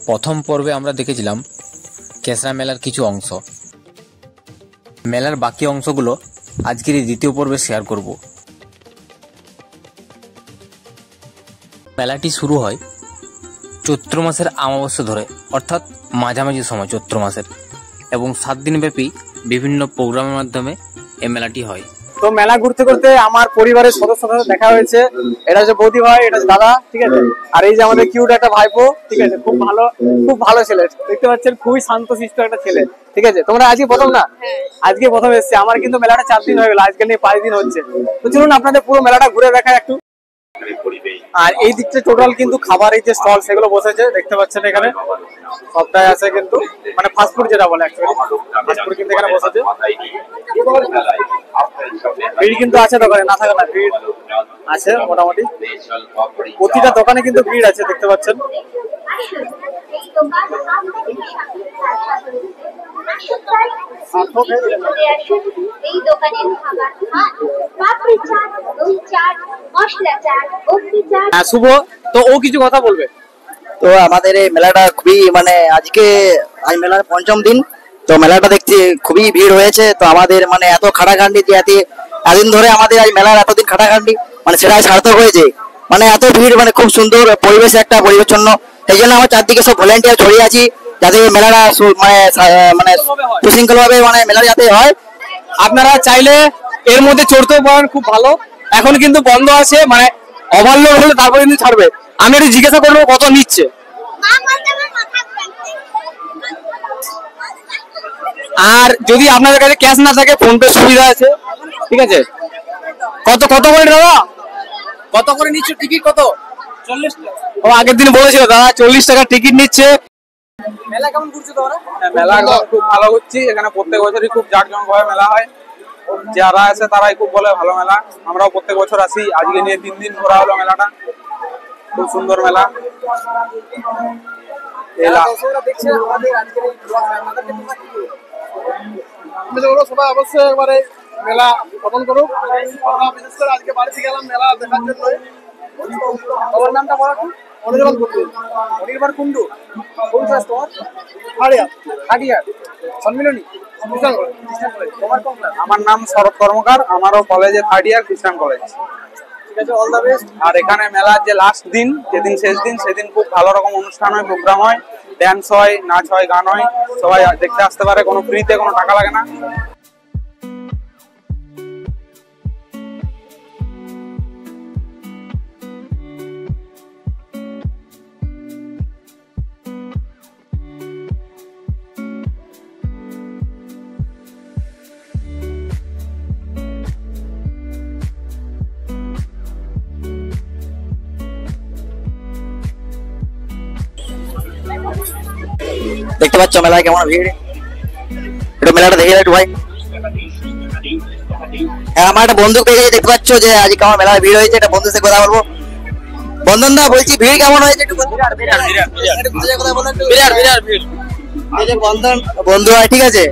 প্রথম পর্বে আমরা দেখেছিলাম কেসরা মেলার কিছু অংশ। মেলার বাকি অংশগুলো আজকের এই দ্বিতীয় পর্বে শেয়ার করব। মেলাটি শুরু হয় চৈত্র মাসের অমাবস্যা ধরে, অর্থাৎ মাঝামাঝি সময় চৈত্র মাসের, এবং 7 দিন ব্যাপী বিভিন্ন প্রোগ্রামের মাধ্যমে এই মেলাটি হয়। তো মেলা ঘুরতে ঘুরতে আমার পরিবারের সদস্যদের সাথে দেখা হয়েছে। এটা যে বৌদি ভাই, এটা দাদা, ঠিক আছে, আর এই যে আমাদের কিউট একটা ভাইপো, ঠিক আছে, খুব ভালো ছেলে, দেখতে পাচ্ছেন, খুবই শান্তশিষ্ট একটা ছেলে, ঠিক আছে। তোমরা আজকে প্রথম না? আজকে প্রথম এসছে। আমার কিন্তু মেলাটা 4 দিন হয়ে গেল, আজকে নিয়ে 5 দিন হচ্ছে। তো চলুন আপনাদের পুরো মেলাটা ঘুরে দেখায় একটু। আর এই দিকটা টোটাল কিন্তু খাবারের যে স্টল সেগুলো বসেছে, দেখতে পাচ্ছেন এখানে সবটাই আছে, কিন্তু মানে ফাস্টফুড যেটা বলে, ফাস্টফুড কিন্তু এখানে বসেছে। ভিড় কিন্তু আছে দোকানে, না থাকে না, ভিড় আছে মোটামুটি প্রতিটা দোকানে কিন্তু ভিড় আছে, দেখতে পাচ্ছেন। শুভ, তো ও কিছু কথা বলবে। তো আমাদের এই মেলাটা খুবই আজ মেলার 5ম দিন। তো মেলাটা দেখতে খুবই ভিড় হয়েছে। তো আমাদের এত খাটাখাটনি যে এতদিন ধরে আমাদের আজ মেলার এতদিন খাটাখাটনি সেটাই সার্থক হয়েছে। এত ভিড়, খুব সুন্দর পরিবেশ, একটা পরিচ্ছন্ন। সেই জন্য আমার চারদিকে সব ভলেন্টিয়ার ছড়িয়ে আছি, যাতে মেলাটা সুশৃঙ্খল ভাবে মেলা যাতে হয়। আপনারা চাইলে এর মধ্যে চড়তেও পারেন, খুব ভালো। এখন কিন্তু বন্ধ আছে, ওভারলোড হলে তারপরে কিন্তু ছাড়বে। আমি একটু জিজ্ঞাসা করবো কত নিচ্ছে। আর যদি আপনাদের কাছে ক্যাশ না থাকে, ফোন পে সুবিধা আছে, ঠিক আছে। কত করে দাদা, কত করে নিচ্ছ টিকিট? কত? 40 টাকা। ও আগের দিন বলেছিল দাদা 40 টাকা টিকিট নিচ্ছে। মেলা কেমন ঘুরছে তোমরা? মেলা খুব ভালো হচ্ছে। এখানে প্রত্যেক বছরই খুব জাঁকজমকভাবে মেলা হয়। যারা আছে তারাই খুব বলে ভালো মেলা। আমরাও প্রত্যেক বছর আসি। আজকে নিয়ে 3 দিন ঘোরা হলো মেলাটা। খুব সুন্দর মেলা। সবাই অবশ্যই একবারে মেলা পছন্দ করুক। আমরা বিশেষ করে আজকে বাড়িতে গেলাম মেলা দেখার জন্য। তোমার নামটা বলো। অনির্বাণ কুন্ডু। কোন ক্লাস তোমার? হাডিয়া সম্মিলনী। আমার নাম শরৎ কর্মকার, আমারও কলেজে 3rd ইয়ার, খ্রিস্টান কলেজ। ঠিক আছে, অল দ্য বেস্ট। আর এখানে মেলার যে লাস্ট দিন, যেদিন শেষ দিন, সেদিন খুব ভালো রকম অনুষ্ঠান হয়, প্রোগ্রাম হয়, ড্যান্স হয়, নাচ হয়, গান হয়। সবাই দেখতে আসতে পারে, কোনো ফ্রিতে, কোনো টাকা লাগে না। দেখতে পাচ্ছ মেলায় কেমন ভিড়। একটু মেলাটা দেখে একটু ভাই। হ্যাঁ, আমার একটা বন্ধু পেয়ে দেখতে পাচ্ছ যে আজ কেমন মেলায় ভিড় হয়েছে। একটা বন্ধুর সাথে কথা বলবো। বন্ধন দা, বলছি ভিড় কেমন হয়েছে একটু এই যে বন্ধন বন্ধু হয়, ঠিক আছে।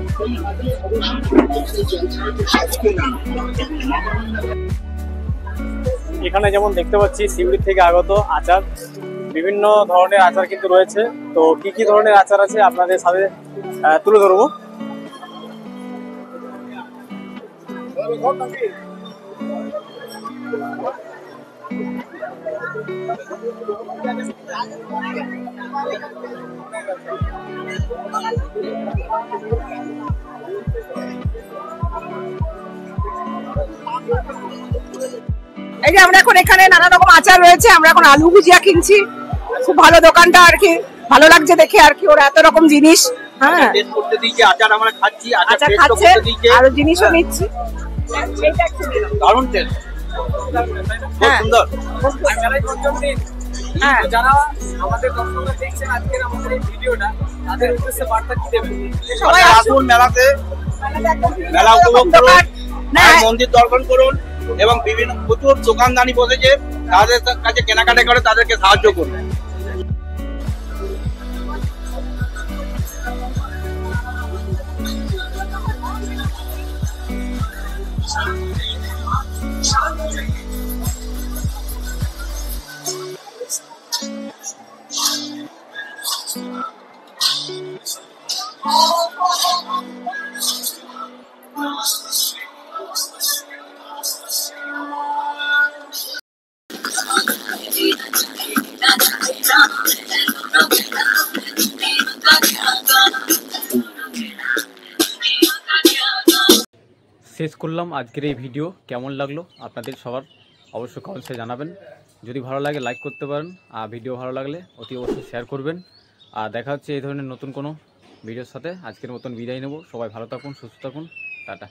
এখানে যেমন দেখতে পাচ্ছি শিউড়ির থেকে আগত আচার, বিভিন্ন ধরনের আচার কিন্তু রয়েছে। তো কি কি ধরনের আচার আছে আপনাদের সাথে তুলে ধরবো। এই যে আমরা এখন এখানে নানা রকম আচার রয়েছে। আমরা এখন আলু ভুজিয়া কিনছি। খুব ভালো দোকানটা, আর কি ভালো লাগছে দেখে, আর কি ওরা এত রকম জিনিস। হ্যাঁ, আচার আমরা খাচ্ছি, আচার খাচ্ছে, আরো জিনিসও নিচ্ছি। দারুণ টেস্ট, হ্যাঁ সুন্দর। হ্যাঁ, যারা আমাদের দর্শকরা দেখছেন আজকের আমাদের এই ভিডিওটা, তাদের উদ্দেশ্যে বার্তা কি দেবেন? সবাই আসুন মেলাতে, মেলা উপভোগ করুন, মন্দির দর্শন করুন, এবং বিভিন্ন প্রচুর দোকানদানি বসেছে, তাদের কাছে কেনাকাটা করে তাদেরকে সাহায্য করুন। শেষ করলাম আজকের এই ভিডিও। কেমন লাগলো আপনাদের সবার অবশ্যই কমেন্টসে জানাবেন। যদি ভালো লাগে লাইক করতে পারেন, আর ভিডিও ভালো লাগলে অতি অবশ্যই শেয়ার করবেন। আর দেখা হচ্ছে এই ধরনের নতুন কোনো ভিডিওর সাথে। আজকের মতন বিদায় নেব। সবাই ভালো থাকুন, সুস্থ থাকুন, টাটা।